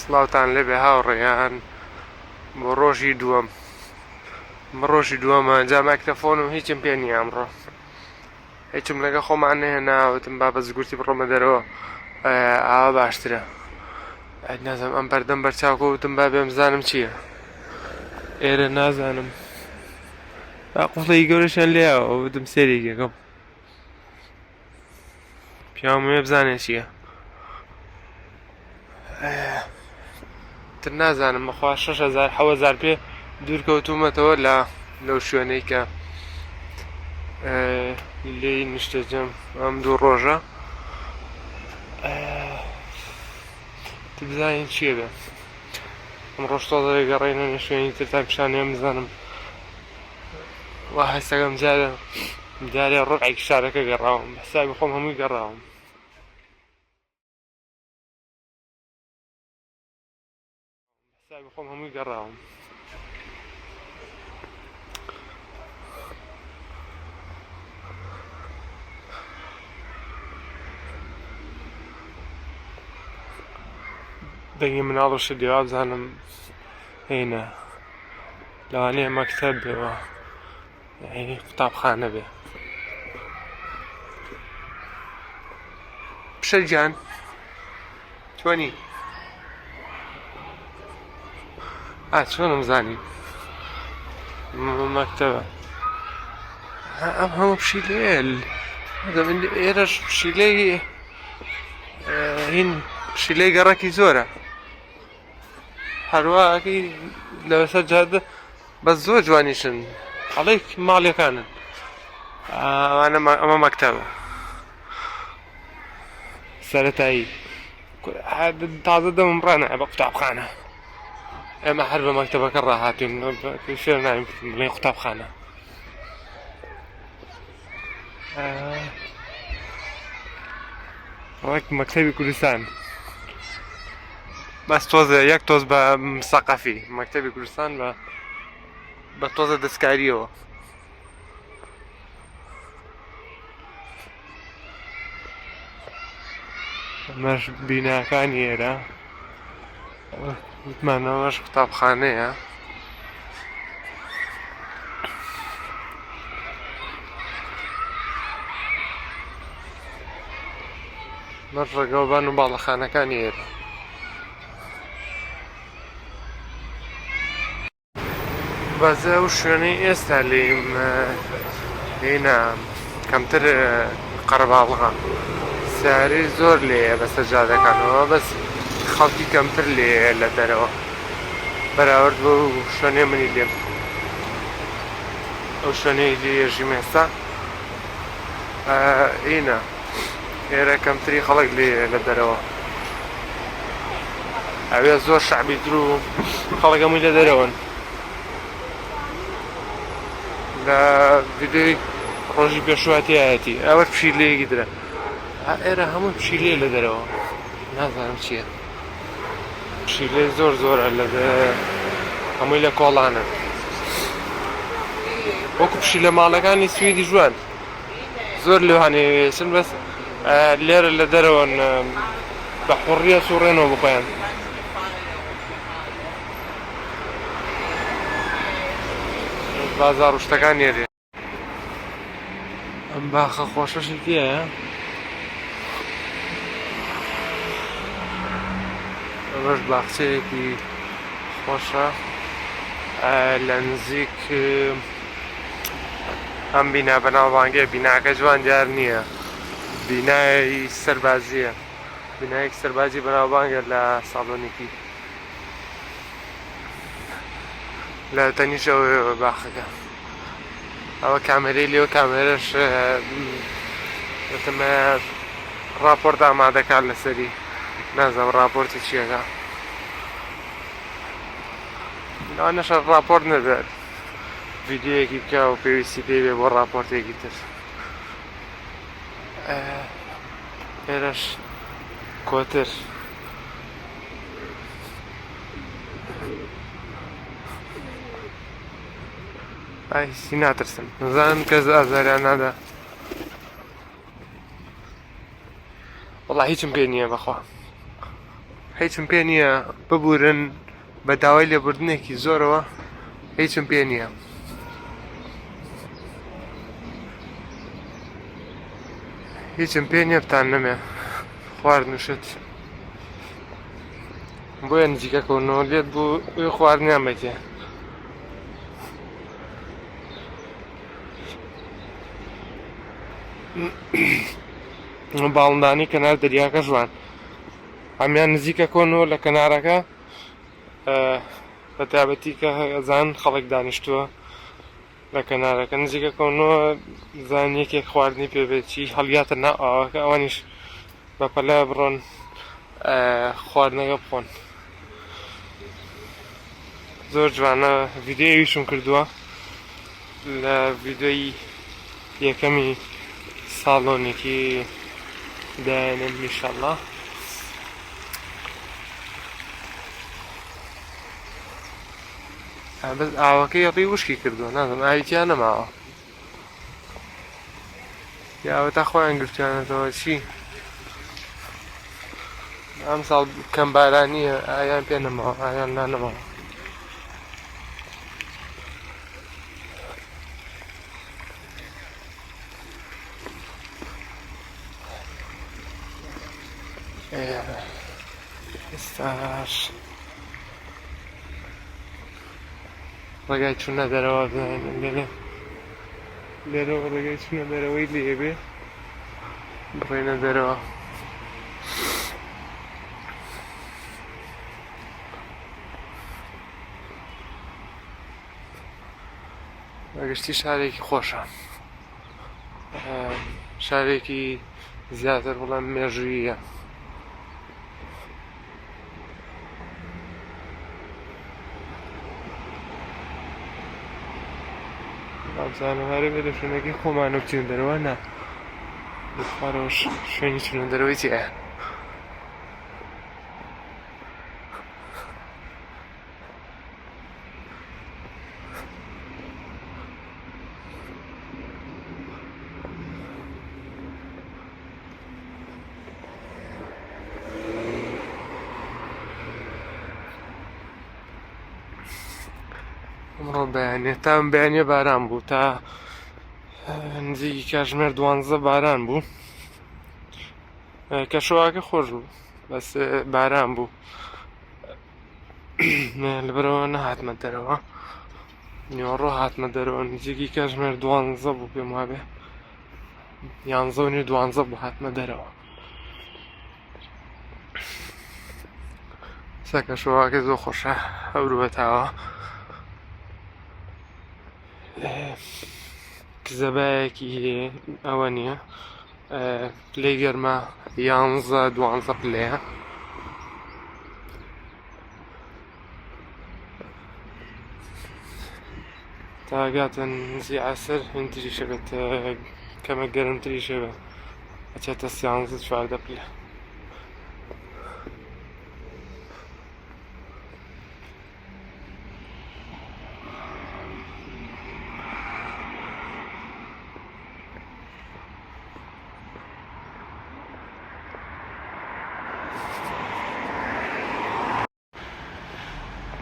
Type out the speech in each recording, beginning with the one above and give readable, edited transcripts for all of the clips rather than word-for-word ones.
سڵاوتان لەبێ هاوڕێیان بۆ ڕۆژی دووەم. ڕۆژی دووەمە جا مایکرۆفۆنم هیچم پێ نییە ئەمڕۆ، هیچم لەگە خۆمان نهێناوتم با بە زگورتی بڕۆمە دەرەوە ئاوا باشترە. نازانم ئەم بەردەم بەرچاوکەوتم با بێم بزانم چییە، ئێرە نازانم قوڵەی گەورەشیان لێیەوە وتم سێرێکێکم پیاومێ بزانێ چییە. تر نازانم بەخوا 6,000 7,000 پێ دوورکەوتومەتەوە لەو شوێنەی کە لێی نیشتەجەم ئەم دوو ڕۆژە. بزانین چییە بێ ئەم ڕۆژتۆزە گەڕێنە شوێنی ترتان پیشانێم بزانم وا هەستەکەم جارێ ڕۆعێکی شارەکە گەڕاوم بەساوی خۆم هەمووی گەڕاوم. دەنگی مناڵەشە دیوا بزانم هێنە لەوانەیە مەکتەب بێەوە قوتابخانە بێ. پشەرگیان چۆنی چۆنم زانی مەکتەبە ئەم هەموو پشیلێ ئێرەش پشیلەی هین پشیلەی گەڕەکی زۆرە هەروەکی لەسەر جادە بە زۆر جوانیشن هەڵەی ماڵیەکانن. ئەمە مەکتەبە سەرەتایی تازە دەمم ڕانایە بە قوتابخانە. ئێمە هەر بە مەکتەبەکە ڕاهاتوین فێر ناوین بڵێن قوتابخانە. وەک مەکتەبی کوردستان بەس تۆزە یەک تۆز بە سەقەفی مەکتەبی کوردستان بە تۆزە دەستکاریەوە. ئەمەش بیناکانی ئێرە وتمانەوەش قوتابخانەیە. مەش ڕێگەوبان و باڵەخانەکانی ئێرە. بەزە و شوێنەی ئێستا لێم هێنا کەمتر قەرەباڵغا سیاری زۆر لێیە بەسەر جادەکانەوە بەس خەڵکی کەمتر لێیە لە دەرەوە بەراورد بۆ شوێنەی منی لێم. ئەو شوێنەی لێژیم ئێستا ئینە ئێرە کەمتری خەڵک لێیە لە دەرەوە ئەوێ زۆر شەعبی تر و خەڵک هەمووی لە دەرەوەن. لە ڤیدیۆی ڕۆژی پێشواتیایەتی ئەوە پشیلەیەکی درە ئێرە هەموو پشیلێ لە دەرەوە نازانم چییە پشیلێ زۆر زۆرە لە هەمووی لە کۆڵانە وەکو پشیلە ماڵەکانی سوێدی جوان زۆر لەوانێسن بەس لێرە لە دەرەوەن بە حوڕیە سوڕێنەوە بخۆیان. بازاڕ و شتەکان نێرێ. ئەم باخە خۆشەشێکیە ئەمەش باخچەیەکی خۆشە لە نزیک ئەم بینا بەناوبانگێ بیناکە جوان دیار نییە بینایی سەربازیە بینایەکی سەربازی بەناوبانگە لە ساڵۆنیکی لە تەنیشەوە باخەکە. ئەوە کامێرەی لێوە کامێرەش دەتەمە ڕاپۆرت ئامادەکات لەسەری نازانم ڕاپۆرتی چیەکە لەوانەشە ڕاپۆرت نەبێت ڤیدیۆیەکی بکە و پێویستی پێی بێ بۆ ڕاپۆرتێکی تر. ئێرەش کۆتر هیچی ناترسم نزانم کەس ئازاریان نادا وەڵا هیچم پێ نییە بەخوا هیچم پێ نییە ببورن بە داوای لێبوردنێکی زۆرەوە هیچم پێ نییە. هیچم پێ نییە بتان نەمێ خواردنشت بۆیە نزیکەکەونەوە لێت بوو وێ خواردنیان بێتێ. باڵندانی کەنار دەریاکە ژوان هەمیان نزیکە کۆنەوە لە کەنارەکە بە تایبەتی کە زان خەڵک دانیشتووە لە کەنارەکە نزیکە کۆنەوە زان یەکێک خواردنی پێبێتی هەڵگاتە ناو ئاوەکە ئەوانیش بەپەلە بڕۆن خواردنەکە بخۆن. زۆر جوانە ڤیدیۆیشم کردووە لە ڤیدیۆی یەکەمی ساڵۆنێکی دایانێن ئینشەڵڵا. بەس ئاوەکەی ڕی وشکی کردووە نازم ئاویتیان نەماوە یاوە تا خۆیان گرتویانەتەوە چی ئەم ساڵ کەم بارانیە ئایان پێ نەماوە ئایان لا نەماوە. ئێستاش ڕێگای چوونە دەرەوە لێرەوە ڕێگای چوونە دەرەوەی لێبێ بڕێنە دەرەوە. گشتی شارێکی خۆشە شارێکی زیاتر بڵێم مێژوویە. بابزانەوارە بێ لە شوێنەکەی خۆمانە بچین دەرەوە نا بخوارەوە شوێنی چونە دەرەوەی چیە ئەمڕۆ بەیانێ تا بەیانێ باران بوو تا نزیکی کاتژمێر 12 باران بوو کەشەواکە خۆش بوو بەس باران بوو لەبەرەوە نەهاتمە دەرەوە نیوەڕۆ هاتمە دەرەوە نزیکی کاتژمێر 12 بوو پێم وابێ 11:12 بوو هاتمە دەرەوە. سا کەشەواکە زۆر خۆشە هەوروەتاوە کزەبایەکی هەیە ئەوە نییە پلەی گەرمە 11-12 پلەیە تاگاتە نزی عەسر هێنتریشە بێت کەمە گەرمتریشە بێت ئەچێتە 13-14 پلە.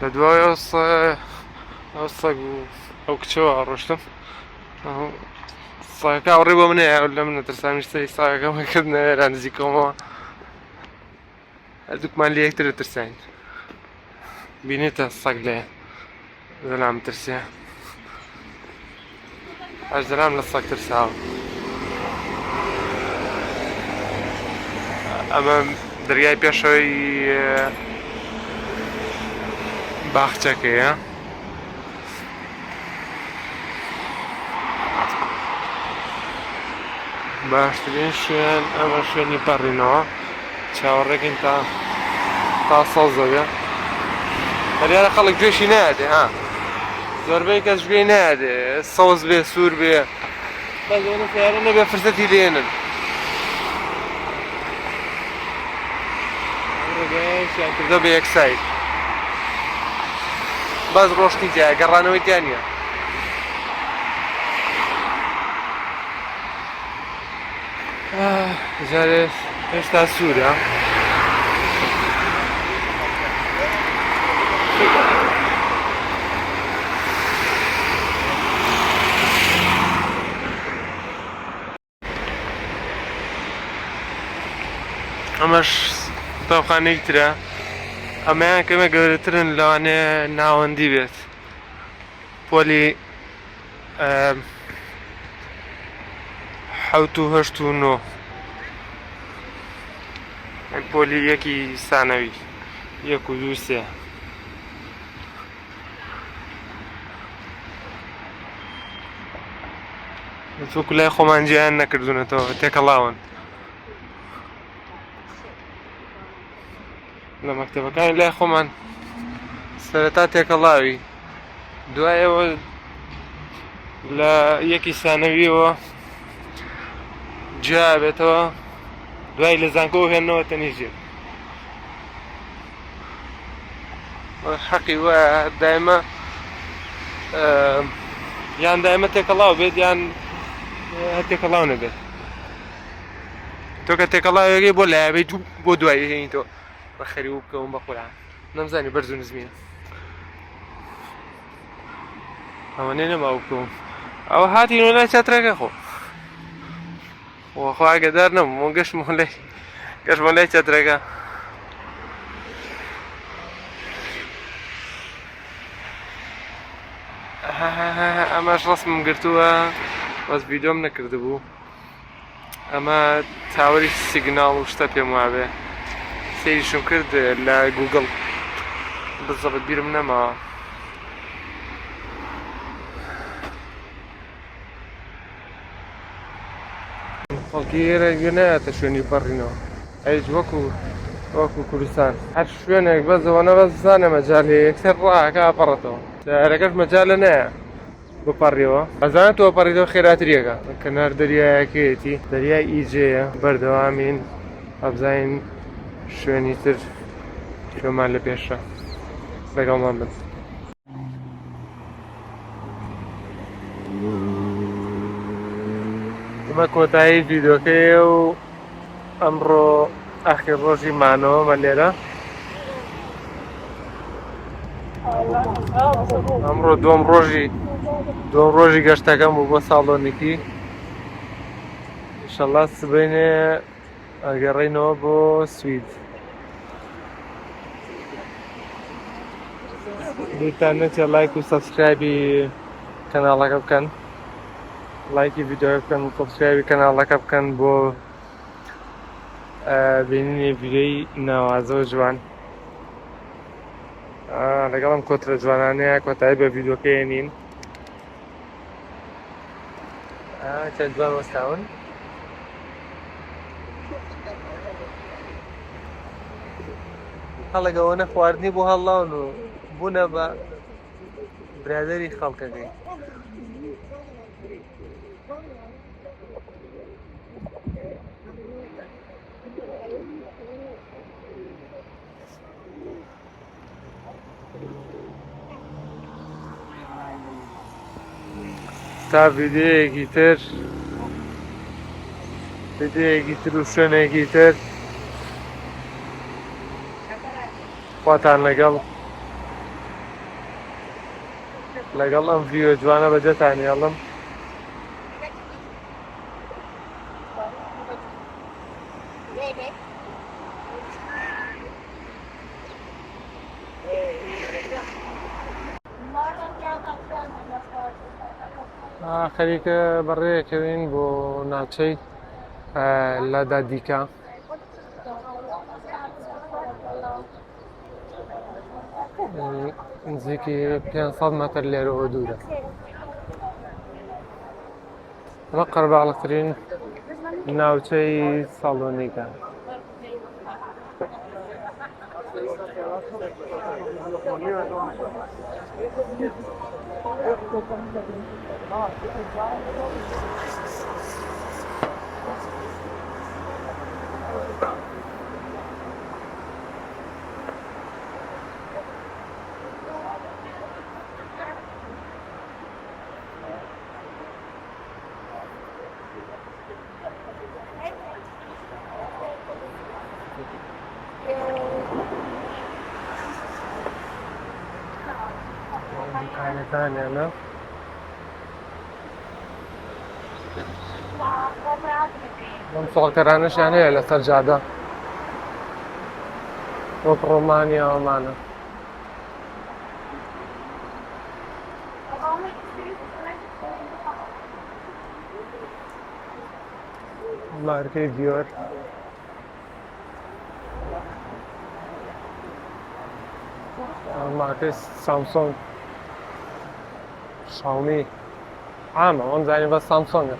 لە دوای ئەو سەگ و ئەو کچەوە ڕۆشتم ساگەکە ڕێ بۆ منەیە لە من نەترسانیشتەی ساگەکەمە کرد نەوێرا نزیکەوەمەوە هەردووکمان لە یەکتر دەترسین بینێتە سەگ لێ زەلام ترسێ ئەش زەلام لە سەگ ترساوە. ئەمە دەریای پێشەوەی باخچەکەیە باشترین شوێن ئەمە شوێنی پەڕینەوە چاوەڕێکین تا سەوزەبێ هەریارە خەڵک گوێشی نایدێ ها زۆربەی کەس گوێی نایدێ سەوز بێ سوور بێ بەزەوەنە سیارە نەبێ فرسەتی لێنن ڕێگایشیان کردە بە یەک سایت باز ڕۆشتی تایە گەڕانەوەی تیان نییە. جارێ هێشتا سوورە ئەمەش قوتابخانەیەک ترە ئەمەیان کەمە گەورەترن لەوانەیە ناوەندی بێت پۆلی حەوت و هەشت و نۆ پۆلی یەکی سانەوی یەک و دوو سێ وەکو لای خۆمان جیان نەکردوونەتەوە تێکەڵاون لە مەکتەبەکانی لای خۆمان سەرەتا تێکەڵاوی دوایەوە لە یەکی سانەویەوە جیا بێتەوە دوای لە زانکۆ هێننەوە تەنیژێت حەقی وایە دایمە یان دایمە تێکەڵاو بێت یان تێکەڵاو نەبێت تۆ کە تێکەڵاوێکی بۆ لایەبێت بۆ دوایی هێنیتەوە بە خەری و بکەون بە قورعان نەمزانی بەرز و نزمیە ئەوەنەی نەماوە بکەوم ئەوە هاتینەوە لای چاترەکە خۆ خوا ئاگادار نەبووم گەشتمە لای چاترەکە ئەمەش ڕەسمم گرتووە بەس ڤیدۆم نەکردبوو ئەمە تاوەری سیگناڵ و شتە پێم وابێ سەیریشم کرد لە گوگڵ بزەبت بیرم نەماوە خەڵکی ئێرە نایەتە شوێنی بەڕینەوە هیچ وەکو کوردستان هەر شوێنێک بەزەوە نەبەزانە مەجال هەیە یەکسەر ڕاکە ئاپەڕێتەوە شارەکەش مەجالە نایە بپەڕیەوە ئەزانێت تۆ پەڕیتەوە خێراتریەکە کەنار دەریایەکەیەتی دەریای ئیجێیە بەردەوامین ئەبزین شوێنی تر شوێمان لە پێشە لەگەڵمان بن ئەمە کۆتایی ڤیدۆکەیە و ئەمڕۆ ئاخیر ڕۆژی مانەوەمە لێرە ئەمڕۆ دووەم ڕۆژی گەشتەکەم بوو بۆ ساڵۆنیکی ئینشەڵڵا سبەینێ ئەگەڕێینەوە بۆ سوید بیرتان نەچێ لایک و سەبسکرایبی کەناڵەکە بکەن لایکی ڤیدۆکە بکەن و سەبسکرایبی کەناڵەکە بکەن بۆ بینینی ڤیدۆی ناوازە و جوان لەگەڵم کۆترە جوانانەیە کۆتایی بە ڤیدۆکەیە نین چەند جوان وەستاون هەڵێکەوەنە خواردنی بۆ هەڵاون و بوونە بە برادەری خەڵکەکەی تا ڤیدۆیەکی تر و شوێنێکی تر خواتان لەگەڵ ئەم ڤیدیۆ جوانە بەجێتانی هەڵم خەریکە بەڕێکەوین بۆ ناوچەی لادادیکا نزیکی 500 مەتر لێرەوە دوورە ئەمە قەرەباڵغترین ناوچەی ساڵۆنیکە دوکانەکانیانە ئەم سۆڵکەرانەشیان هەیە لەسەر جادە وەک ڕۆمانیاوەمانە. مارکەی دیۆر مارکەی سامسۆنگ شاومی عامە ئەوم زانانی بە سامسۆنگە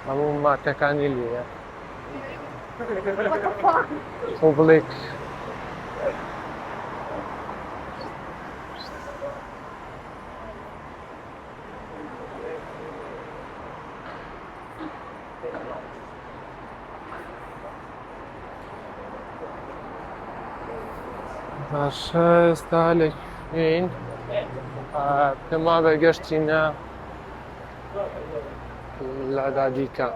هەموو مارکەکانی لێیە بڵێک باشە ئێستا لەکوێین پێما بەگەشتینە لادادیکە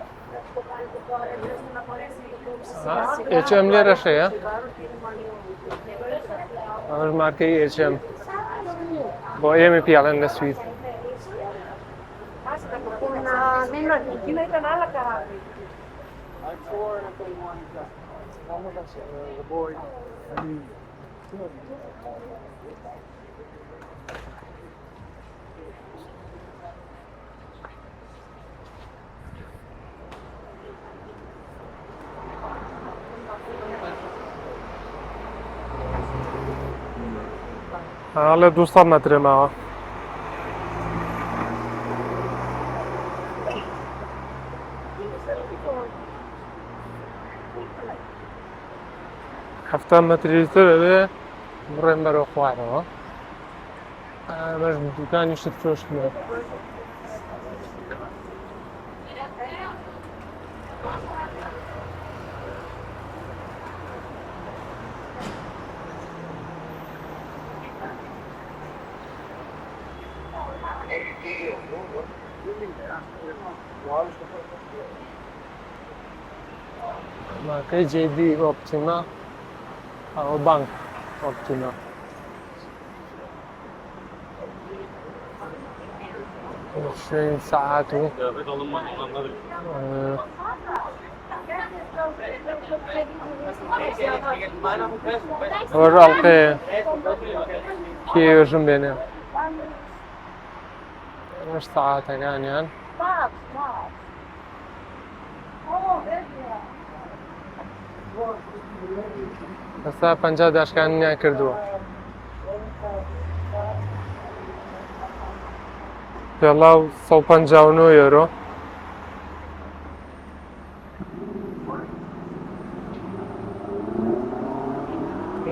ئێچەم لێرەشەیە ئەمەش مارکەی ئێچەم بۆ ئێمە پیاڵێن لە سوید لە 200 مەترە ماوە هەفتە مەتری ترە بێ بڕێن بەرەو خوارەوە ئەمەش دوکانی شت فرۆشتنە مارکەی جێدی ئۆپتیمە ئەوە بانک ئۆپتیمە شوێنی سەعات و ئەوەش ئەڵقەیە کێوێژم بێنێ ئەمەش سەعاتەکانیان ئێستا 50 داشکانیان کردووە پێڵاو 159 یۆرۆ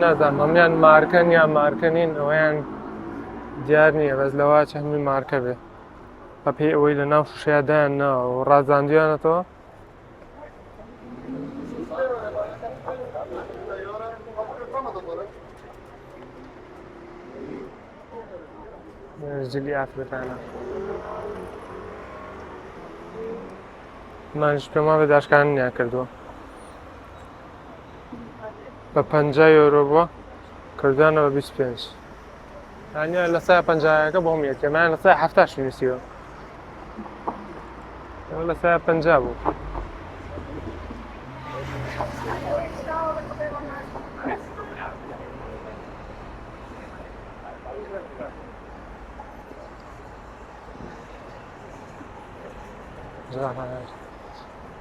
نازانم هەموویان مارکەن یان مارکە نین ئەوەیان دیار نییە بەس لەوە چ هەمووی مارکە بێ بە پێی ئەوەی لە ناو شوشەیە دایاننەوە و ڕازاندویانەتەوە جلی ئافرەتانە مانیش پێما بە داشکانیان کردووە بە 50 یۆرۆ بووە کردویانەوە 25 یانە لە 150یەکە بۆم یەکەمیان لە 170 نووسیوە ئەوە لە 150 بوو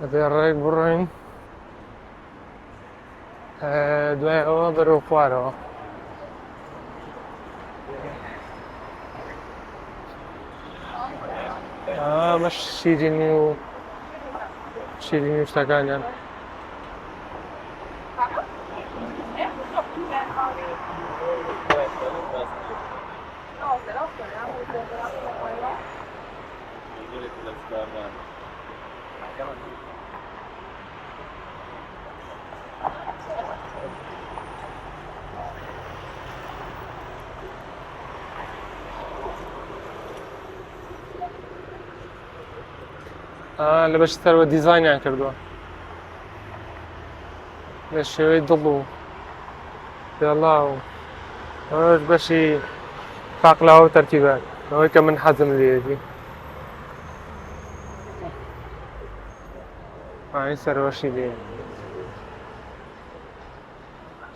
دەبێ ڕێک بڕۆین دوای ئەوە بەرەو خوارەوە ئەمەش شیرینی و شتەکانیان لە بەشی سەرەوە دیزاینیان کردووە لە شێوەی دڵ و پێڵاو ئەوەش بەشی پاقلاوە و تەرتیبات ئەوەی کە من حەزم لێیەتی توانی سەرۆشی لێ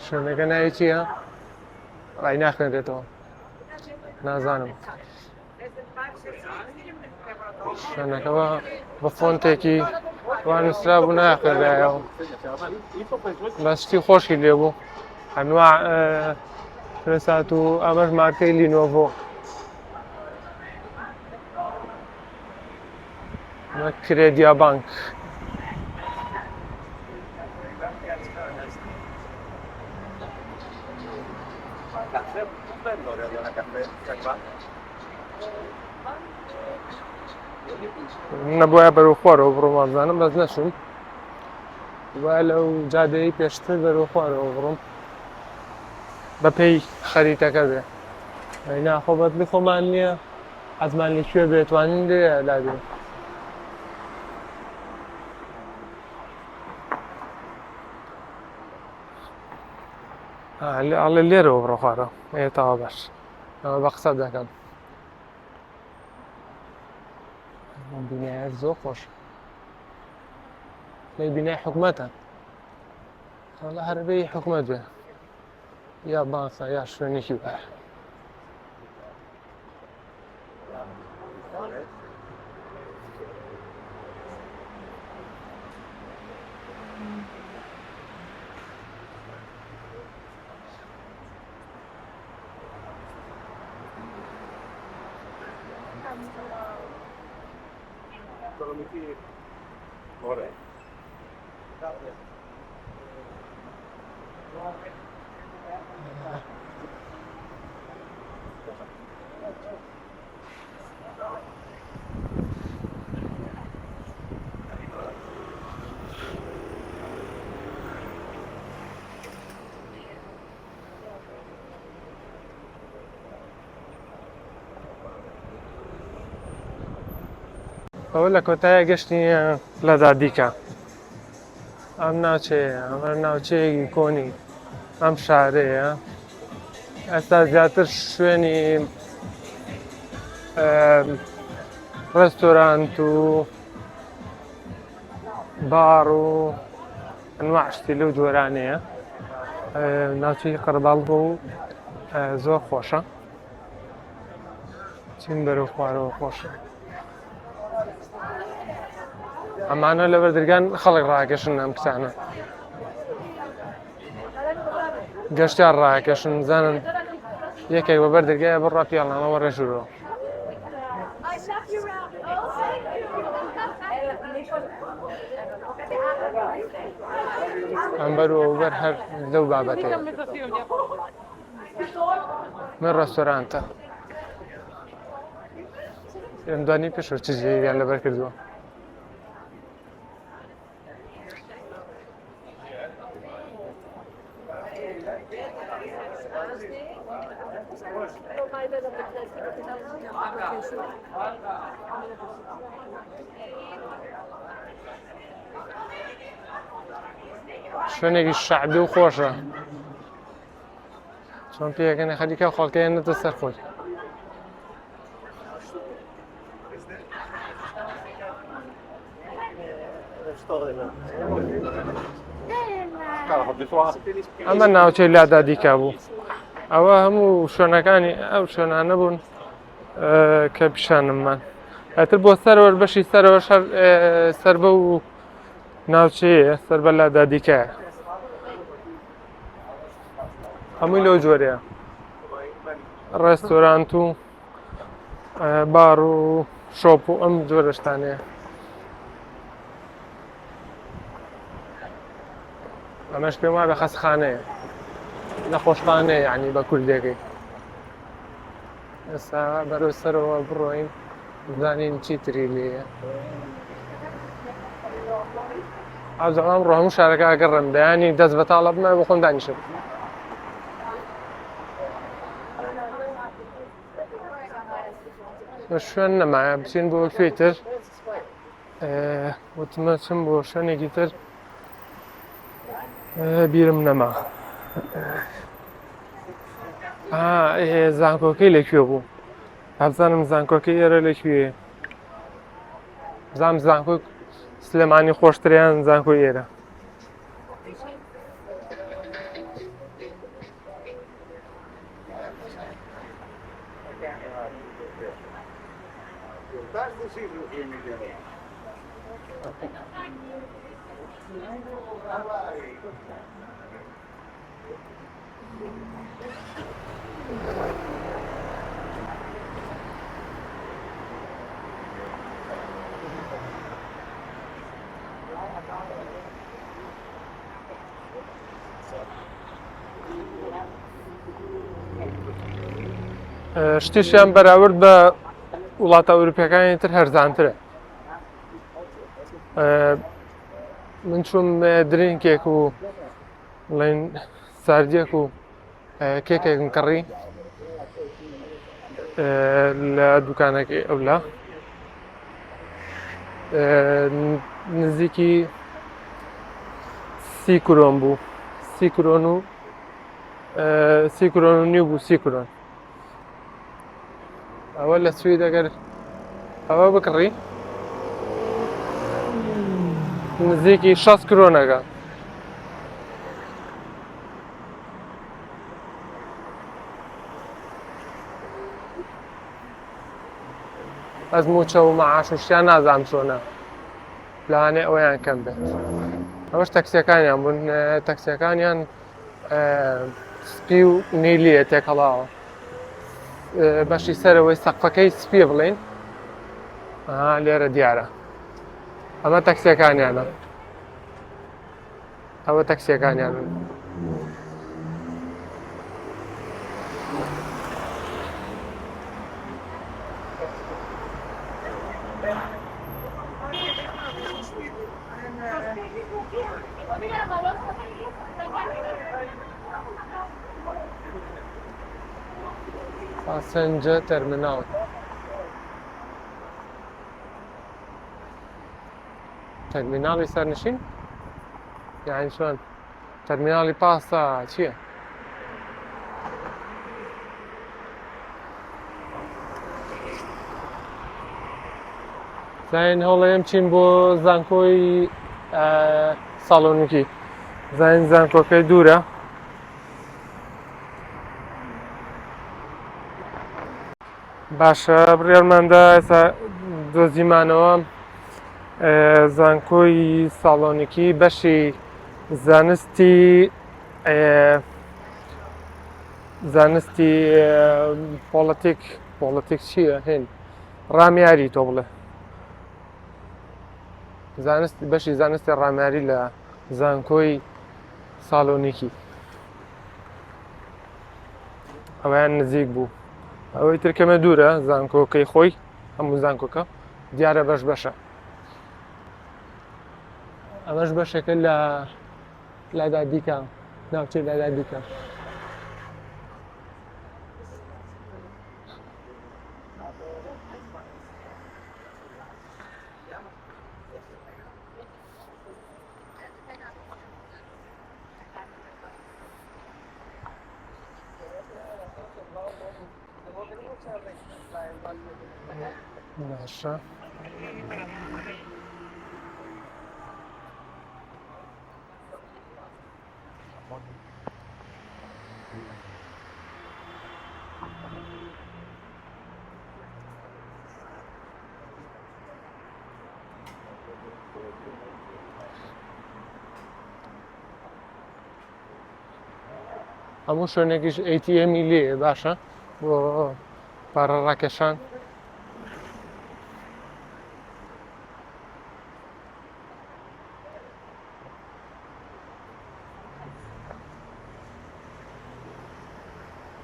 شوێنەکە ناوی چییە؟ ڕای ناخوێنرێتەوە نازانم شوێنەکەەوە بە فۆنتێکی وانووسرا بوو ناخوێنرایەوە بەشتی خۆشی لێبوو هەنووع فرێسات و ئەمەش مارکەی لینۆڤۆ ئەمە کرێدیا بانک نەبووە بەرەو خوارەوە بڕۆم وازانم بەس نەچووم وایە لەو جادەی پێشتر بەرەو خوارەوە بڕۆم بەپێی خەریتەکە بێ ناخۆ بەدلی خۆمان نییە حەزمان لێکوێ بێتوانین لێ لابێ ئەڵێ لێرەوە بڕۆ خوارەوە ئێتاوە باش ئەمە بە قسە دەکەم بینایەت زۆر خۆش لەی بینای حکومەتە وەڵا هەربەی حکومەت بێ یا بانکە یا شوێنێکی وایە ئەوە لە کۆتایە گەشتی لەدا دیکە ئەم ناوچەیە ئەمە ناوچەیەکی کۆنی ئەم شارەیە ئێستا زیاتر شوێنی ڕێستۆرانت و باڕ و ئەنواع شتی لەو جۆرانەیە ناوچەی قەرباڵغ و زۆر خۆشە چین بەرەو خوارەوە خۆشە ئەمانە لە بەردرگان خەڵک ڕاکێشن ئەم کسانە گەشتیان ڕاکێشن زانن یەکێک بە بەردرگایە بڕا پیاڵانەوە ڕێژورەوە ئەم بەروەبەر هەر لەو بابەتەیە من ڕێستۆرانتە ئێم دوانی پێشەوە چ جێیان لەبەر کردووە شوێنێکی شەعبی و خۆشە چۆن پێیەکەنە خەریکە خەڵکەیەنێتە سەر خۆی ئەمە ناوچەی لادا دیکە بوو ئەوە هەموو شوێنەکانی ئەو شوێنانە بوون کە پیشانممان ئەتر بۆ سەرەوە بەشی سەرەوە سەر بە و ناوچەیە سەر بە لادا دیکەیە هەمووی لەو جۆرەیە ڕێستۆرانت و باڕ و شۆپ و ئەم جۆرە شتانەیە ئەمەش پێم وایە خەسخانەیە نەخۆشخانەیە یعنی بە کوردێکی ئێستا بەرەو سەرەوە بڕۆین بزانین چی تری لێیە ئازەڵام ڕۆ هەموو شارەکە ئەگەڕێم بەیانی دەست بەتاڵە بمە بۆ خۆم دانیشم شوێن نەمایە بچین بۆ کوێی تر وتمە چم بۆ شوێنێکی تر بیرم نەما زانکۆکەی لەکوێ بوو هەبزانم زانکۆکەی ئێرە لەکوێ بزانم زانکۆک سلێمانی خۆشتریان زانکۆی ئێرە. شتیشیان بەراورد بە وڵاتە ئەوروپیەکانی تر هەرزانترە. من چووم درینکێک و بڵێن ساردیەک و کێکێکم کڕی لە دوکانێکی ئەولا نزیکی 30 کرۆن بوو، 30 کرۆن و 30 کرۆن و نیو بوو، 30 کرۆن. ئەوە لە سوید ئەگەر ئەوە بکڕی نزیکی 60 کرۆنەکە. ئەس موچە و مەعاش و شتیان نازانم چۆنە، لەوانێ ئەوەیان کەم بێت. ئەوەش تەکسیەکانیان بوون، تەکسیەکانیان سپی و نیلیە تێکەڵاوە، بەشی سەرەوەی سەقفەکەی سپیە بڵێن، لێرە دیارە. ئەمە تەکسیەکانیانە، ئەوە تەکسیەکانیانن. Passenger terminal. تەرمیناڵی سەرنشین؟ یعنی چۆن؟ تەرمیناڵی پاستا چییە؟ زین هەوڵەیەم چین بۆ زانکۆی ساڵۆنیکی. زین زانکۆکەی دوورە. باشە بڕیارماندا ئێستا دۆزیمانەوە زانکۆی ساڵۆنیکی بەشی زانستی پۆڵەتیک چییە هێن ڕامیاری تۆ بڵێ بەشی زانستی ڕامیاری لە زانکۆی ساڵۆنیکی ئەویان نزیک بوو. ئەوەی ترکەمە دوورە زانکۆکەی خۆی هەموو زانکۆکە دیارە بەش بەشە. ئەمەش بەشێکە لە لادادیکە ناوچەی لادادیکە. باشە. هەموو شوێنێکیش ئەیتیئێمی لێیە باشە بۆ پارە ڕاکێشان.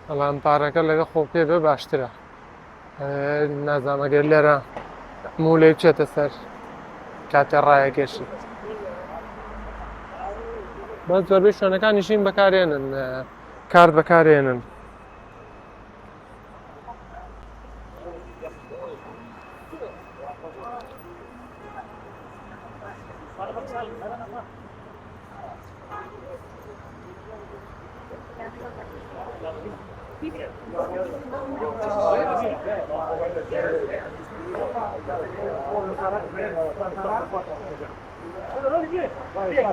بەڵام پارەکە لەگە خۆ پێ بێ باشترە. نازانم ئەگەر لێرە مولەی بچێتە سەر کاتێ ڕایەکێشی. بەس زۆربەی شوێنەکانیشین بەکارهێنن کارت بەکارهێنن.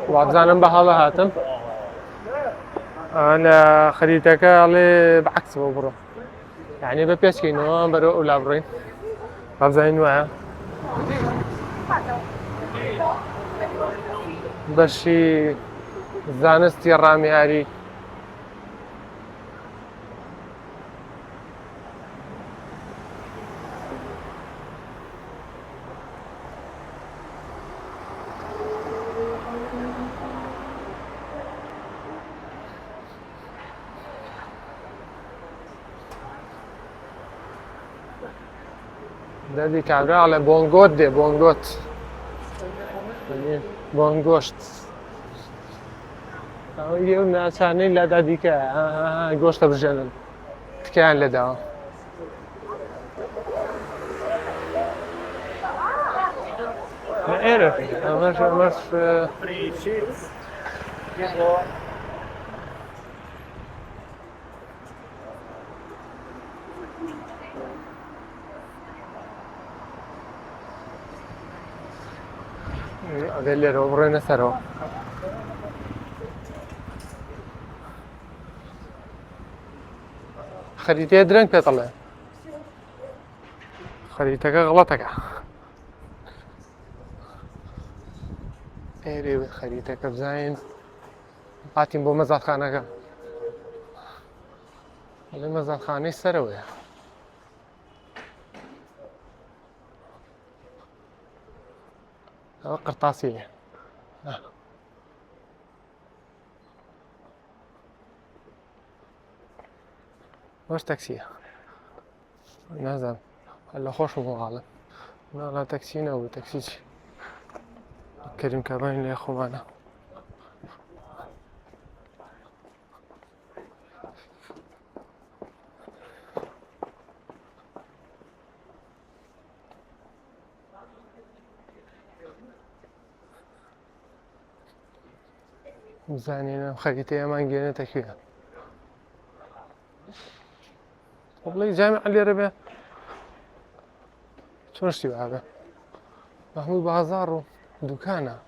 وابزانم بحاله هاتم أنا خريطك على بعكس ببرو يعني ببيش كينو برو ولا برين بابزاين وعا بشي زانستي الرامي هاري دادي كاميرا على بونغوت دي بونغوت بونغوشت يوم ثاني لا داديك غوشت برجنن كان لدا ما اعرف مش أدلي روبرنا سرو خريطة درنك بيطلع خريطتك غلطك ايري خريطتك بزين قاتم بو مزاد خانك اللي مزاد خاني سروي قرطاسية واش تاكسي نازل هلا خوش مغالب لا تاكسينا ولا تاكسيش كريم كابين يا اخو معنا زانينا خريطة ما نجينا تكفيها والله جامع اللي ربع شو اشتباه هذا محمود بازار دكانه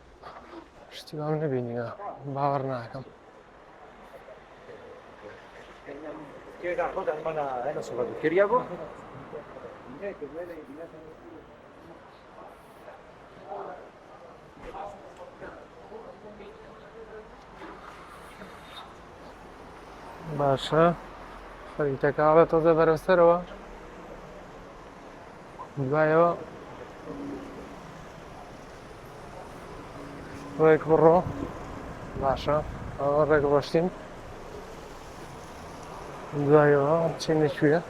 اشتباه نبيني باورناكم باشا خريطة على توزة برسروا بايو ريك برو باشا ريك باشتين بايو تشيني شوية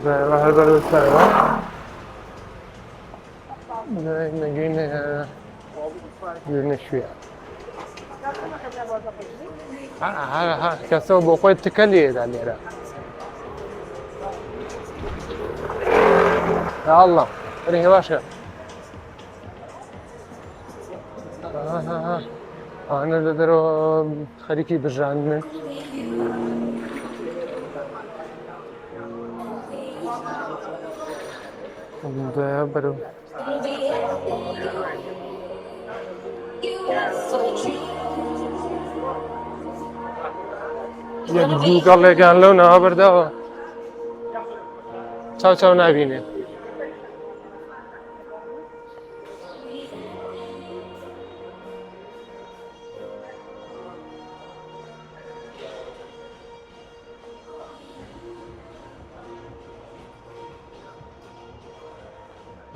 بايو هذا برسروا نجينا يرنا شوية ها كسو بقول تكلي ده ليرة يا الله ريه باشا أنا درو خريكي برجعنا ده برو يجيك الله كان لو نابر ده چاو چاو نبینه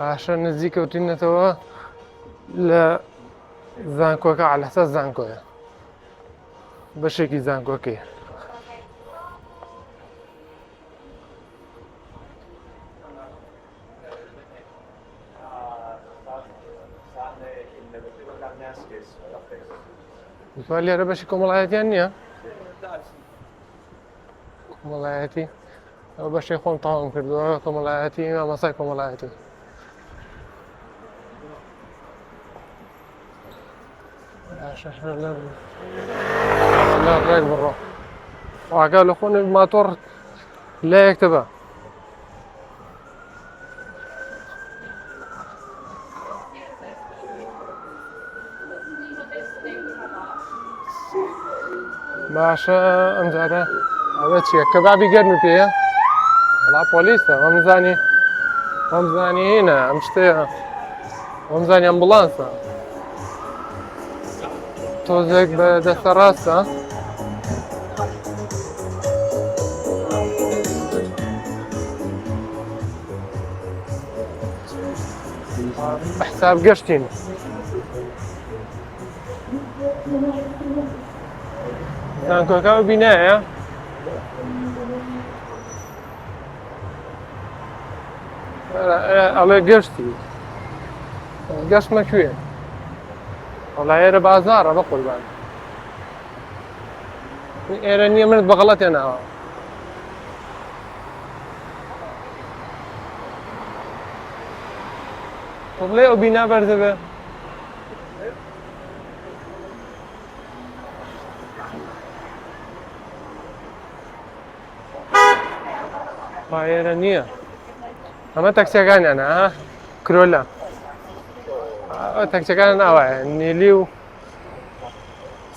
عشان نزيك وتينا توا لا زانكوكا على اساس زانكوكا بشكل زانكوكي قال لي انا باش كوملايتي انيا كوملايتي او باش يكون طعم كردو كوملايتي ما صاي كوملايتي باشا لا غير بنروح وقال اخونا الماتور لا يكتبها. باشا ام زاده ئەوە چییە کەبابی گەرمی پێیە وڵا پۆلیسە وەمزانی هینە ئەم شتەیە وەمزانی ئەمبوڵانسە تۆزێک بە دەستە ڕاستە حساب گەشتین زانکۆکە ئەو بینایە ئەڵێ گەشتی گەشتمە کوێ وەڵا ئێرە بازاڕە بە قوربان ئێرە نییە منت بەغەڵەت هێناوە بڵێ ئەو بینا بەردە بێ ئێرە نییە ئەمە تەکسیەکانیانە کرۆلە تەکسیەکان ئاوایە نیلی و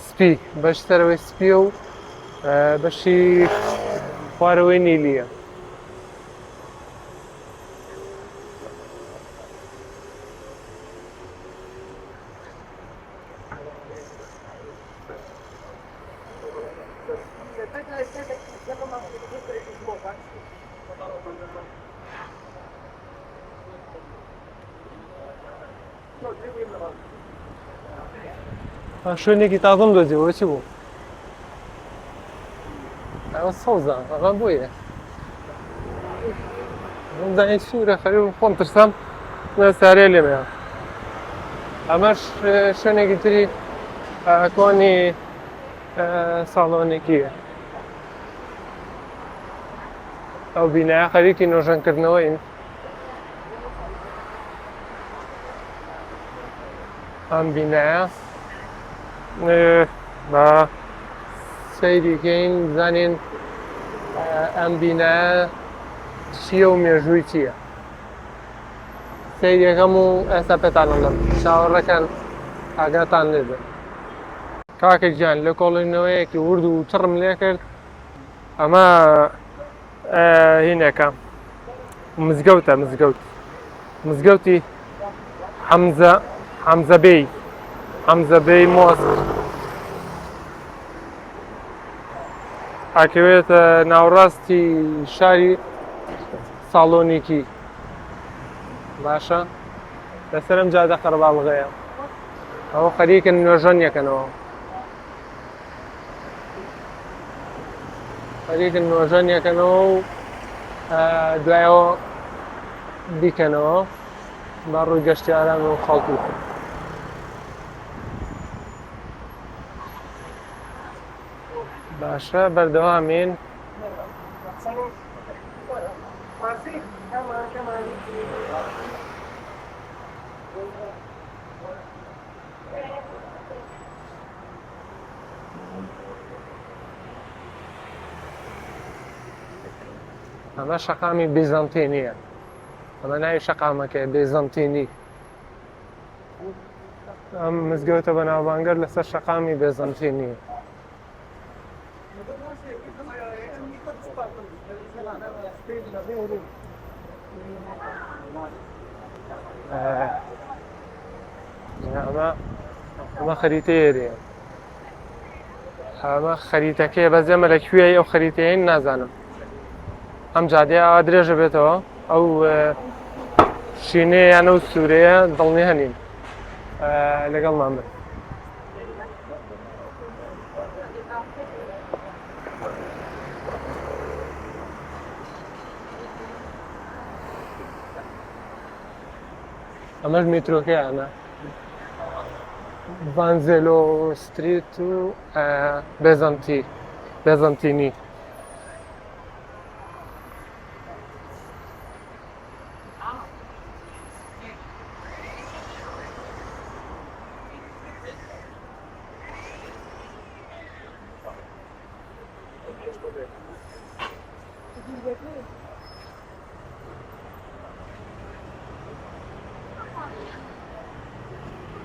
سپی بەش سەرەوەی سپیە و بەشی خوارەوەی نیلیە شوێنێکی تازەم دۆزیەوە چی بوو؟ ئەوە سەوزە ئەمە بۆیە دەزانیت سوورە خەریب خۆم ترسام سارێ لێمەیە ئەمەش شوێنێکی تری کۆنی ساڵۆنێکیە ئەو بینایە خەریکی نۆژەنکردنەوەین ئەم بینایە بە سەیریکەین بزانین ئەم بینایە چییە و مێژووی چییە سەیریەکەم و ئێستا پێتان ئەڵێم چاوەڕێکان ئاگاتان لێ بێت کاکە گیان لە کۆڵینەوەیەکی ورد و چڕم لێ کرد ئەمە هینێکە مزگەوتە مزگەوتی حەمزە بێی مۆسک ئاکەوێتە ناوڕاستی شاری ساڵۆنیکی باشە لەسەر ئەم جادە قەرەباڵغەیە ئەوە خەریکن نوێژەنیەکەنەوە و دوایەوە بیکەنەوە بە ڕووی گەشتیاران و خەڵکی باشە بەردەوامین ئەمە شەقامی بیزانتینیە ئەمە ناوی شەقامەکە بیزانتینی ئەم مزگەوتە بەناوبانگەر لەسەر شەقامی بیزانتینی ئەمە خەریتەیەریە ئەمە خەریتەکەیە بەس ئێمە لەکوێی ئەو خەریتەیە نازانم ئەم جادەیە ئەوە درێژە بێتەوە ئەو شینەیە یانە و سوورەیە دڵنی هەنین لەگەڵمان بێت ئەمەش میترۆکەیانە ڤانزێلۆ ستریت و بێزانتینی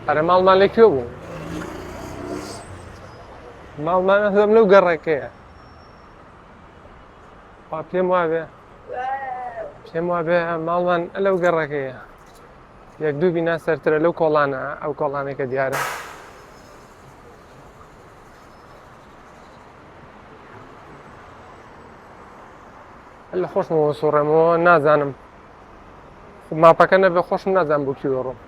ئەرە ماڵمان لەکوێ بوو؟ ماڵمان هەم لەو گەڕێکەیە. پێم وابێ ماڵمان لەو گەڕێکەیە. یەک دوو بینا سەرترە لەو کۆڵانە ئەو کۆڵانێکە دیارە. لە خۆشمەوە سوڕێمەوە نازانم. ماپەکە نەبێ خۆشم نازانم بۆ کوێ ڕۆم.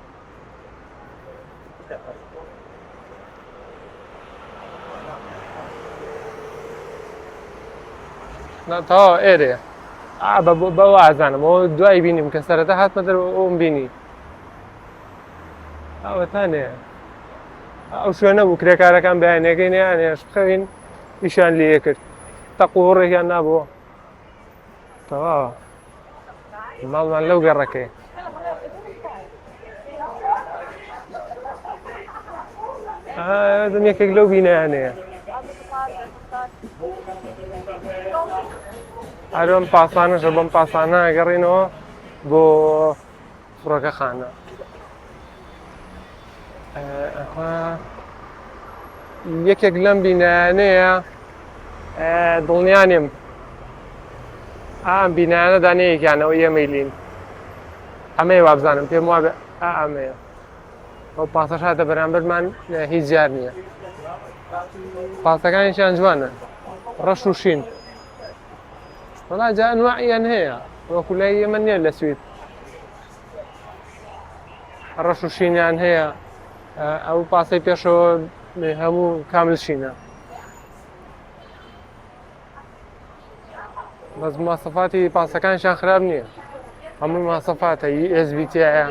تەواو ئێرەیە. بە وازانم ئەوە دوای بینیم کە سەرەتا هاتمە دەرەوە ئەوم بینی. ئەوەتانەیە. ئەو شوێنە بوو کرێکارەکان بەیانەکەی نەیانێش بخەوین ئیشان لێ کرد. تەقوڕێکیان نابووە. تەواوە. ماڵمان لەو گەڕەکەیە. دەم یەکێک لەو بینایانەیە. هەروەم پاسانەشە بەم پاسانە ئەگەڕێنەوە بۆ فڕۆکەخانە. یەکێک لەم بینایانەیە دڵنیا نیم ئەم بینایانە دانەیەکیانەوە ئێمەی ئەمەیە وابزانم پێم وابێ ئەمەیە. ئەو پاسەش هاتە بەرامبەرمان هیچ جار نییە. پاسەکانیشیان جوانە ڕەش و شین. وەڵا جا ئەنواعیان هەیە وەکو لای ئێمە نییە لە سوید. ڕەش و شینیان هەیە. ئەو پاسەی پێشەوە هەموو کامل شینە. بەس ماسەفاتی پاسەکانشیان خراپ نییە. هەمووی ماسەفاتە SBTایە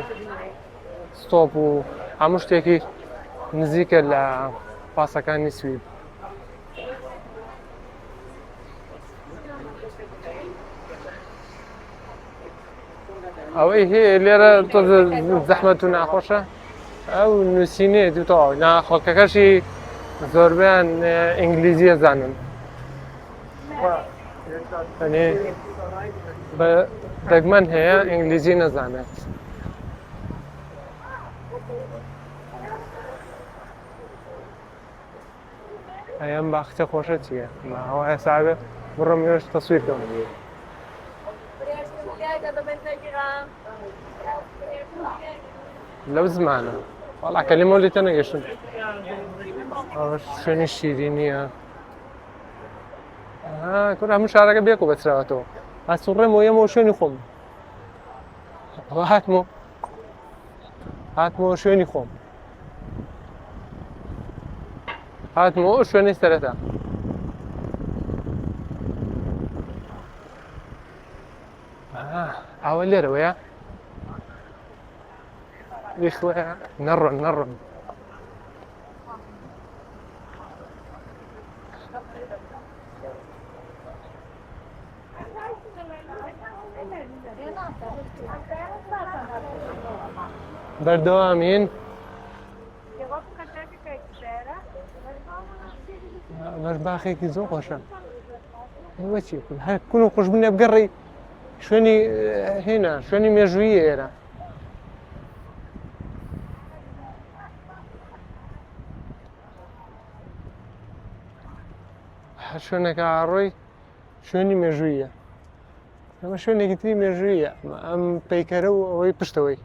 ستۆپ و هەموو شتێکی نزیکە لە پاسەکانی سوید. ئەوەی هەیە لێرە تۆزە زەحمەت و ناخۆشە ئەو نووسینێ دوتەوە خەڵکەکەشی زۆربیان ئینگلیزیە زانن. بە دەگمەن هەیە ئینگلیزی نەزانێت. ئەم باختە خۆشە چییە؟ ئەوە هەسابێ بڕۆم ێش تەسویرکەم. لەو زمانە وەڵا کەلیمە لێتە نەگەشتم. شوێنی شیرینیە. کورە هەموو شارەکە بێک و بەچراوەتەوە. ئاسوڕێمەوە ئێمەوە شوێنی خۆم. ئەوە هاتمەوە شوێنی خۆم. هاتمەوە شوێنی سەرەتا. ئەوە لێرەوەیە؟ بخوێ نەڕۆن. بەردەوامین. بەش باخێکی زۆر خۆشە. ئەوە چی هەر کون و خوشببوونێ بگەڕی شوێنی هێنا شوێنی مێژوویە ئێرە. هەر شوێنێکە ئاڕۆی شوێنی مێژوویە. ئەمە شوێنێکی تری مێژوویە. ئەم پەیکەرە و ئەوەی پشتەوەی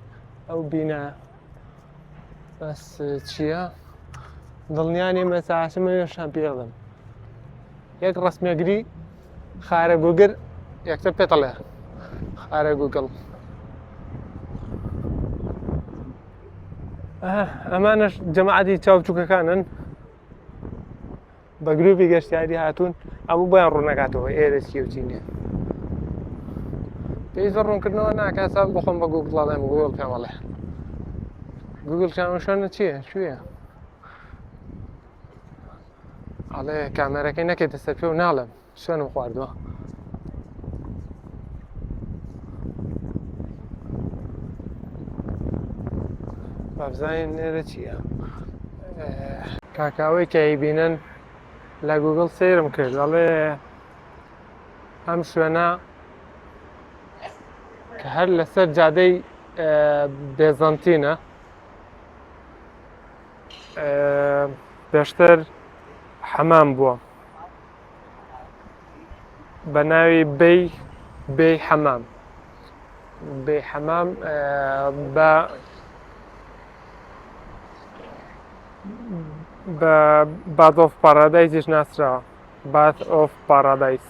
ئەو بینە. بەس چییە؟ دڵنیانی مەساعشمەشان پێڵم. یەک ڕسمێگری خارە گوگر یەکتر پێتەڵێ خارە گوگڵ. ئەمانش جەماعەتی چاوچووکەکانن بە گروپی گەشتیاری هاتوون هەموو بۆیان ڕوونەکاتەوە ئێرە چی و چی نییە. پێی زۆر ڕوونکردنەوە ناکاسە بخۆم بە گوگڵ دەڵێم گوگڵ پێوەڵێ. گوگڵ شانە چییە؟ شوێ؟ ئەڵێ کامێرەکەی نەکەیتە سەر پێ و ناڵێم شوێنم خواردووە. بابزانین لێرە چییە؟ کاکاوەی کەیبینن لە گوگڵ سەیرم کرد دەڵێ ئەم شوێنە هەر لەسەر جادەی بێزانتینە پێشتر حەمام بووە بە ناوی بەی حەمام بە Bath of Paradise ناسراوە Bath of Paradise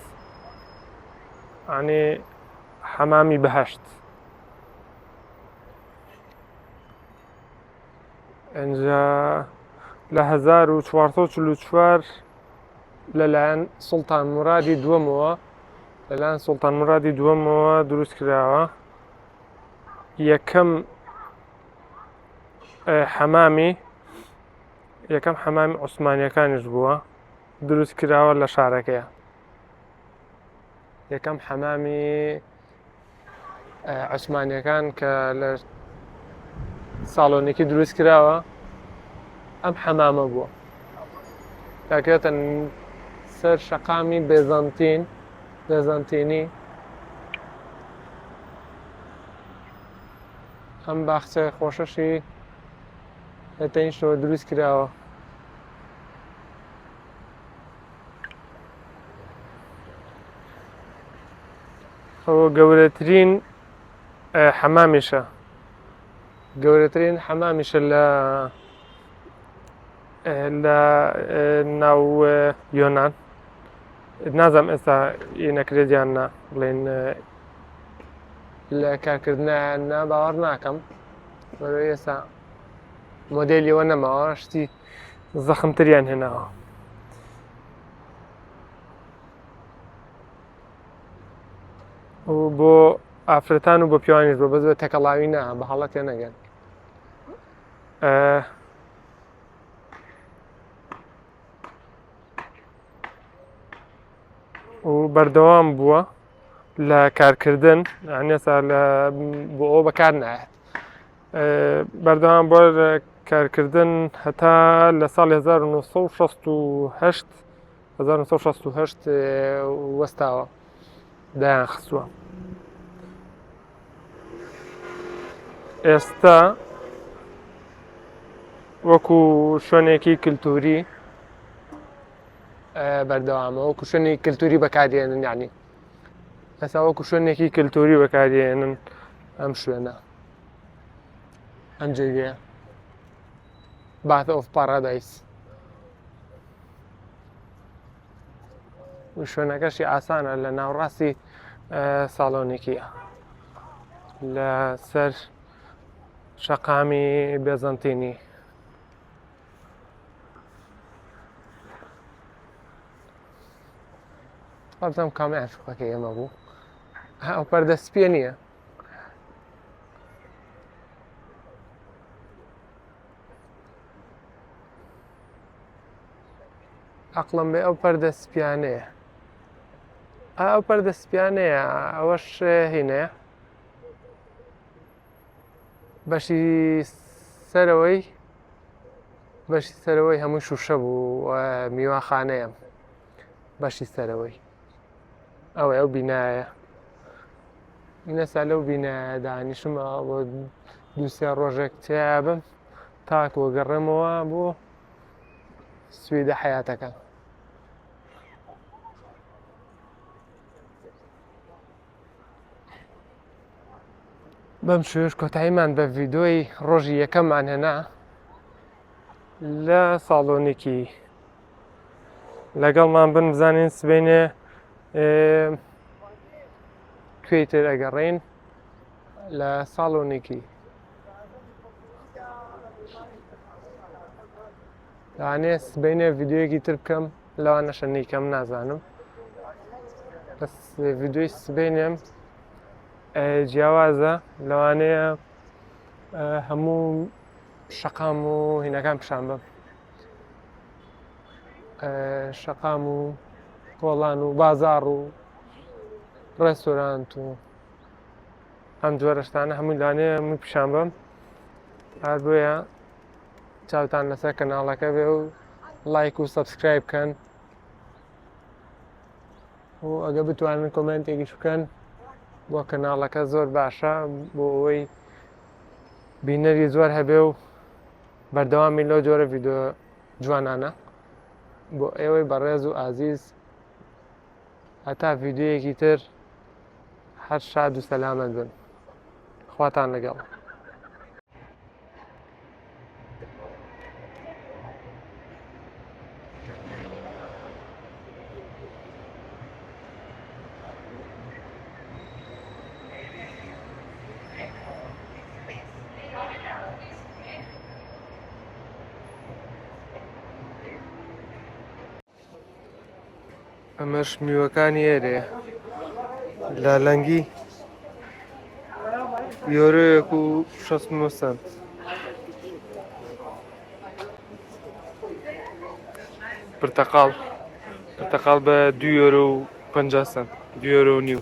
یعنی حەمامی بەهەشت. اینجا لە 1444 لەلایەن سوڵتان موڕادی دووەمەوە دروست کراوە. یەکەم حەمامی عوسمانیەکانیش بووە دروست کراوە لە شارەکەیە. یەکەم حەمامی عوسمانیەکان کە لە ساڵۆنیکی دروست کراوە ئەم حەمامە بووە. دەکرێتە سەر شەقامی بێزانتینی. ئەم باخچە خۆشەشی لە تەنیشتەوە دروست کراوە. ئەوە گەورەترین حەمامیشە لە ناو یۆنان. نازانم ئێستا ئینەکرێت یان نا بڵێن لە کارکردنە باوەڕ ناکەم بەرەوەی ئێستا مۆدێلیەوە نەماوە شتی زەخمتریان هێناوە. بۆ ئافرەتان و بۆ پیاوانیش بۆ بەس بە تەکەڵاوی نا بە هەڵە تێنەگەن. و بەردەوام بووە لە کارکردن یعنی ئێستا بۆ ئەوە بەکار نایەت. بەردەوام بووە لە کارکردن هەتا لە ساڵی 1968 وەستاوە دایان خستووە. ئێستا وەکو شوێنێکی کلتوری بەردەوامە وەکو شوێنێکی کلتوری بەکاردێنن یعنی ئێستا وەکو شوێنێکی کلتوری بەکاردێنن ئەم شوێنە ئەم جێگەیە Bath of Paradise. و شوێنەکەشی ئاسانە لە ناوڕاستی ساڵۆنیکیە لە سەر شەقامی بێزانتینی. بەڵام کامیان شوقەکەی ئێمە بوو ئەو پەردە سپیە نییە. عەقڵم بێ ئەو پەردە سپیانەیە. ئەو پەردە سپیانەیە ئەوەش هینەیە بەشی سەرەوەی هەمووی شوشە بوو میوەخانەیە. بەشی سەرەوەی ئەو بینایە منەسا لەو بینایە دانیشمەوە بۆ دووسێ ڕۆژێک تیا بم تاکو گەڕێمەوە بۆ سویدە حەیاتەکە. بەم شوێش کۆتاییمان بە ڤیدۆی ڕۆژی یەکەممان هێنا لە ساڵۆنیکی. لەگەڵمان بن بزانین سبەینێ کوێی تر ئەگەڕێین لە ساڵۆنیکی. لەوانەیە سبەینێ ڤیدۆیەکی تر بکەم لەوانەشە نیکەم نازانم. بەس ڤیدۆی سبەینێم جیاوازە لەوانەیە هەموو شەقام و هینەکان پیشان بم. شەقام و کۆڵان و بازاڕ و ڕێستۆرانت و ئەم جۆرە شتانە هەمووی لەوانەیە هەمووی پیشان بم. هەر بۆیە چاوتان لەسەر کەناڵەکە بێ و لایک و سەبسکرایب بکەن و ئەگە بتوانن کۆمنتێکیش بکەن بۆ کەناڵەکە زۆر باشە بۆ ئەوەی بینەری زۆر هەبێ و بەردەوامی لەو جۆرە ڤیدۆ جوانانە بۆ ئێوەی بەڕێز و ئازیز هەتا ڤیدۆیەکی تر هەر شاد و سەلامەت بن خواتان لەگەڵ ئەمەش میوەکانی ئێرەیە لالەنگی یۆرۆیەک و 69 سەنت پرتەقاڵ بە 2 یۆرۆ و 50 سەنت 2 یۆرۆ و نیو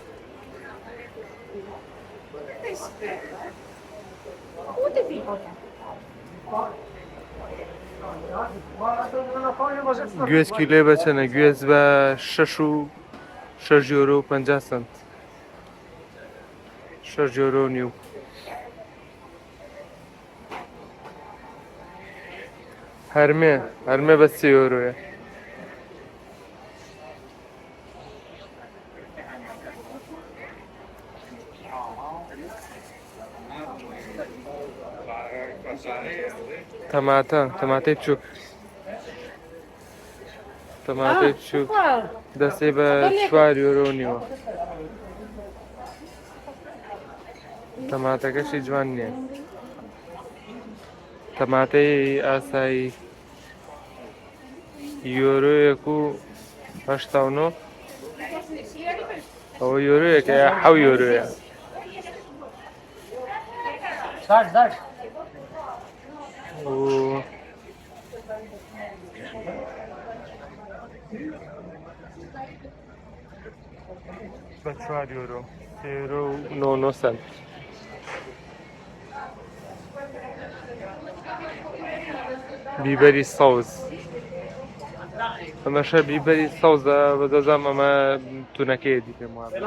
گوێز کیلۆی بە چەنە؟ گوێز بە 6 یۆرۆ و 50 سەنت 6 یۆرۆ و نیو هەرمێ بە 3 یۆرۆیە تەماتەی بچووک دەستێ بە 4 یۆرۆ و نیوە تەماتەکەشی جوان نییە تەماتەی ئاسایی یۆرۆیەک و 89 ئەوە یۆرۆیەکە یا 7 یۆرۆیە بە 4 یۆرۆ 3 یۆرۆ و 99 سەنت بیبەری سەوز ئەمەشە بیبەری سەوزە بەدەزانم ئەمە تونەکەیەتی پێم وایە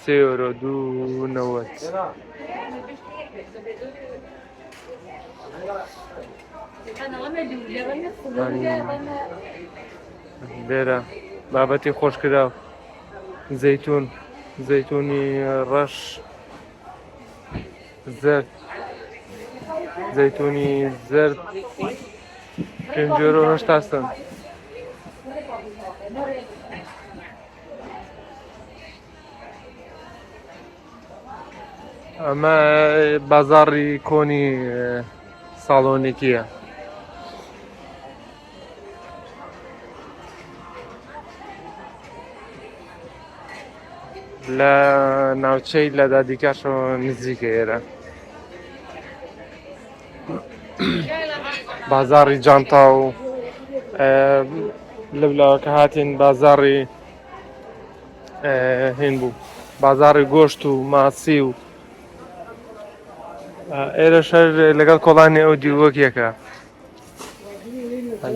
3 یۆرۆ 2.90 لێرە بابەتی خۆشکراو زەیتونی ڕەش زەرد زەیتونی زەرد 5 یۆرۆ و 80 سەنت ئەمە بازاڕی کۆنی ساڵۆنیکیە لە ناوچەی لە دادیکاشەوە نزیکە ئێرە بازاڕی جانتا و لەولاوە کە هاتین بازاڕی هین بوو بازاڕی گۆشت و ماسی و ئێرە شەر لەگەڵ کۆڵانی ئەو دیوەکیەکە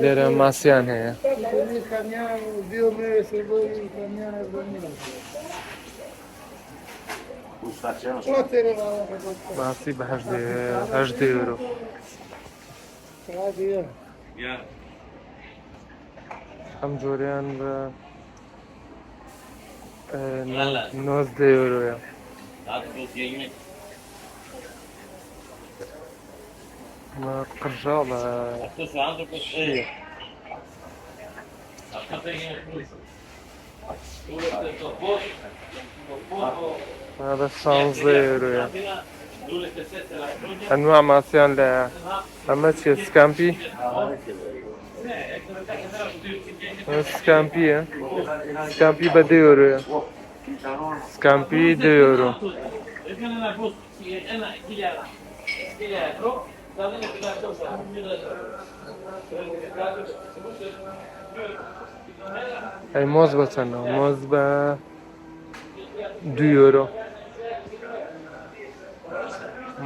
لێرە ماسییان هەیە ماسی بە 8 یۆرۆ ئەم جۆریان بە 90 یۆرۆیە قرژاڵە هذا 16 یۆرۆیە ئەنواع ماسییان لایە ئەمە چیە سکامپی سکامپی بە 2 یۆرۆیە سکامپی 2 یۆرۆ ئەی مۆز بە چەندە؟ مۆز بە 2 یۆرۆ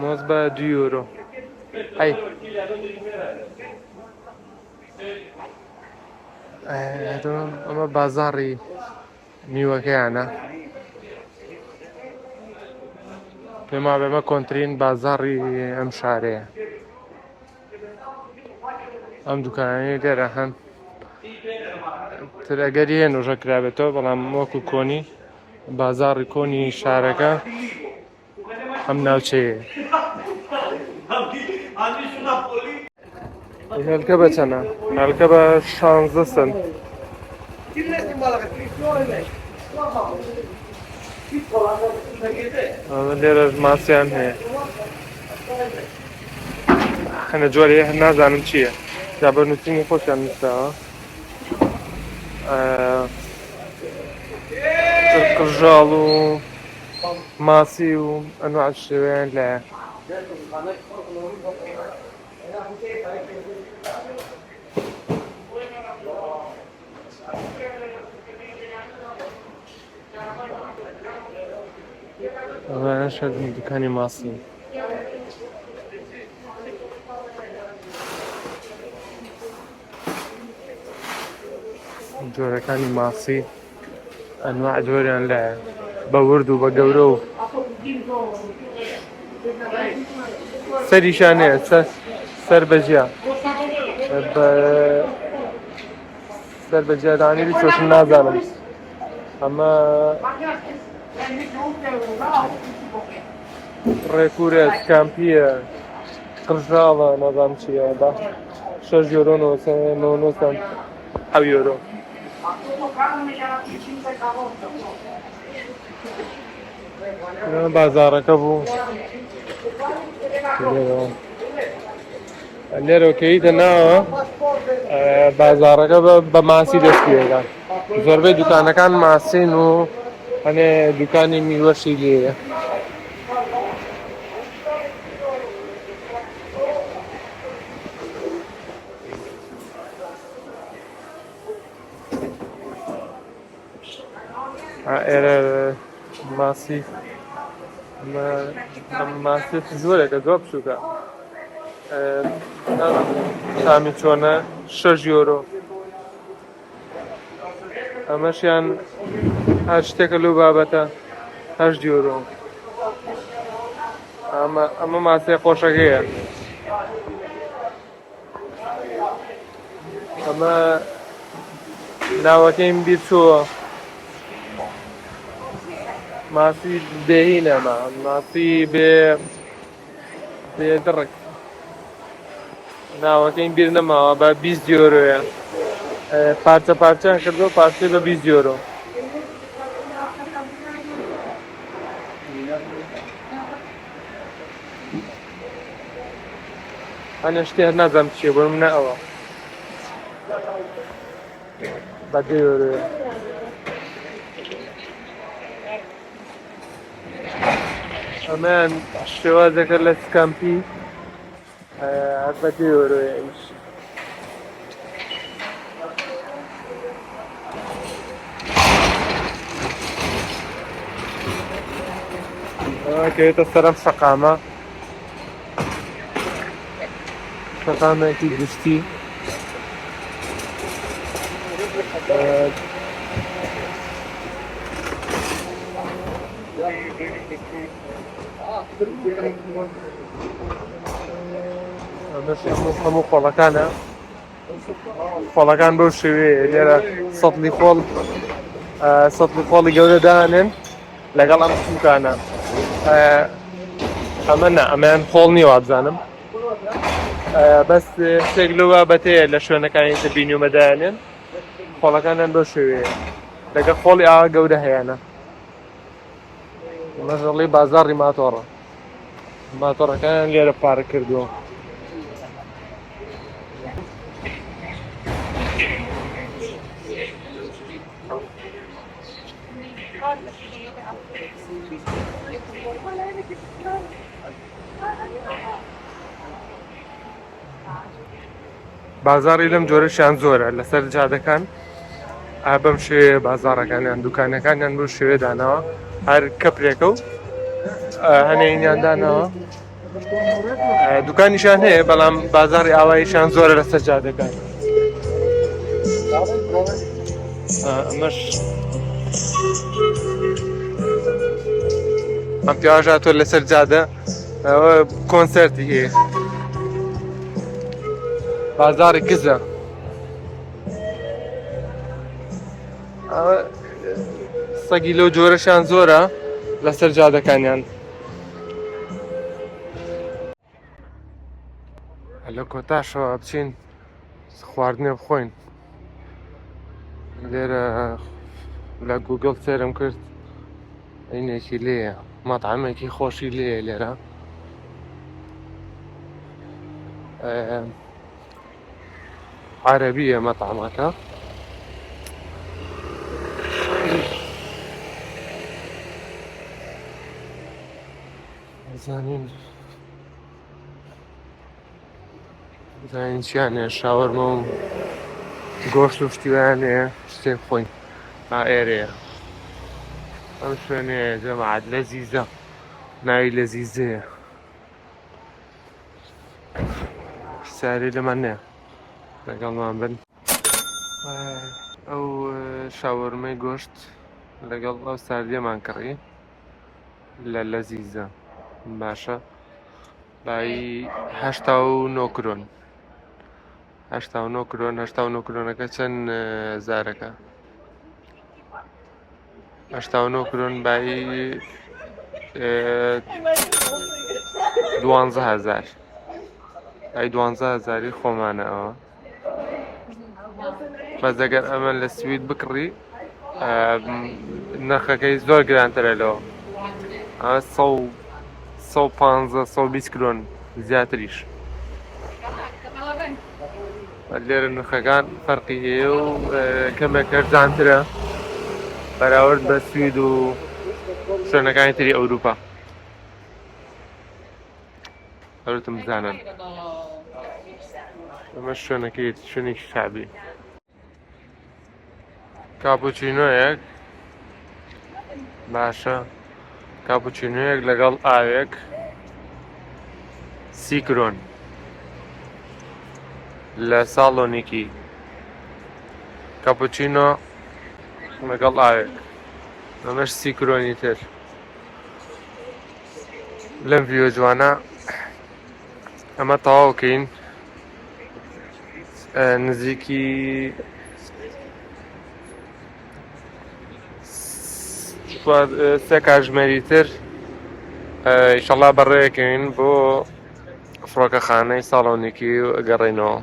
مۆز بە 2 یۆرۆ ئەی ئەمە بازاڕی میوەکەیانە پێما بێمە کۆنتترین بازاڕی ئەم شارەیە. ئەم دوکانانی لێرە هەن ترەگەری هەیە نوۆژە کرابێتەوە، بەڵام وەکو کۆنی بازاڕی کۆنی شارەکە ئەم ناوچەیە. هێلکە بە چەندە؟ هێلکە بە 16 سنت. لێرەش ماسییان هەیە. خەنە جۆرێ هەر نازانم چییە، جا بەرنووسینی خۆشیان نووسراوە. قژاڵ و ماسی و ئەنواع شێوەیان لایە. ئەوانەش هەر دوکانی ماسی. جۆرەکانی ماسی ئەنواع جۆریان لایە، بە ورد و بە گەورە و سەریشان هەیە، سەر بەجیا سەر بەجیادانی بیچۆشم نازانم. ئەمە ڕێکورە، سکامپیە، قژاڵە، نازانم چییە، بە 6 یۆرۆ 99 سنت، 7 یۆرۆ. بازارەکە بوو لێرە کەیتە ناوە بازارەکە بە ماسی دەست پێدان. زۆربەی دوکانەکان ماسین و هەنێ دوکانی میوەشی لێیە. ئێرە ماسی ماسی زۆرێکە، زۆر بچووکە، شامی چۆنە 6 یۆرۆ. ئەمەشیان هەر شتێکە لەو بابەتە 8 یۆرۆ. ئەمە ماسیە خۆشەکەیە. ئەمە ناوەکەیم بیر چووە، ماسی بێهینەمە، ماسی بێدڕک، ناوەکەیم بیر نەماوە، بە 20 یۆرۆیە. پارچە پارچەیان کردووە، پارچەی بە 20 یۆرۆ. هەنێ شتێ هەر نازانم چییە، بۆ منە ئەوە بە 2 یۆرۆیە. ئەمەیان شێوازەکە لە سکامپی هەر بە 2 یۆرۆیە. کەوێتە سەرم شەقامە، شەقامێکی گشتی. هەموو خۆڵەکانە، خۆڵەکان بەو شێوەیە. لێرە سەتڵی خۆڵی گەورە دانێن لەگەڵ ئەم سوکانە. ئەمە نە، ئەمەیان خۆڵ نییە وابزانم، بەس شتێک لەو بابەتەیە لە شوێنەکانی کە بینیومەدایانێن. خۆڵەکانیان بەو شێوەیە، لەگەڵ خۆڵی ئاوا گەورە هەیەنە. مەژەڵی بازاڕی ماتۆڕە، ماتۆڕەکانیان لێرە پارە کردووە. بازاڕی لەم جۆرەشیان زۆرە لەسەر جادەکان. بەم شێوەیە بازاڕەکانیان، دوکانەکانیان بەو شێوەیە داناوە، هەر کەپرێکە و هەنێینیان داناوە. دوکانیشان هەیە، بەڵام بازاڕی ئاواییشان زۆرە لەسەر جادەکان. ئەمەش ئەم پیاژ هاتووە لەسەر جادە ئەوە کۆنسەرتی هەیە بازاڕی کزە ئەوە سەگی لەو جۆرەشیان زۆرە لەسەر جادەکانیان لە کۆتاشەوە بچین خواردنێ بخۆین لێرە لە گوگڵ سێرم کرد عینێکی لێیە مەطعەمێکی خۆشی لێیە لێرە عەرەبیە مەطعەمەکە زانین چیانێ شاوەرمە و گۆشت و شتیوان هەیە شتێک بخۆین ئێرەیە ئەم شوێنەیە جەماعەت لەزیزە ناوی لەزیزەیە ساری لەمان نییە لەگەڵمان بن ئەو شاوەرمەی گۆشت لەگەڵ ئەو ساردیەمان کڕی لە لەزیزە باشە بای 89 کرۆن 89 کرۆن 89 کرۆنەکە چەند زارەکە 89 کرۆن بای 12000 بای 12000 خۆمانە ئەوە بەس ئەگەر ئەمە لە سوید بکڕی نرخەکەی زۆر گرانترە لەوە 150 کرۆن زیاتریش لێرە نرخەکان فەرقی هەیە و کەمێک هەرزانترە بەراورد بە سوید و شوێنەکانی تری ئەوروپا هەروتم بزانن ئەمە شوێنەکەی شوێنێکی شعبی کاپوچینۆیەک باشە کاپوچینۆیەک لەگەڵ ئاوێک 30 کرۆن لە ساڵۆنیکی کاپوچینۆ لەگەڵ ئاوێک ئەمەش 30 کرۆنی تر لەم ڤیۆ جوانە ئەمە تەواوکەین نزیکی سێ کاتژمێری تر ئینشەڵا بەڕێکەین بۆ فڕۆکەخانەی ساڵۆنیکی و گەڕێنەوە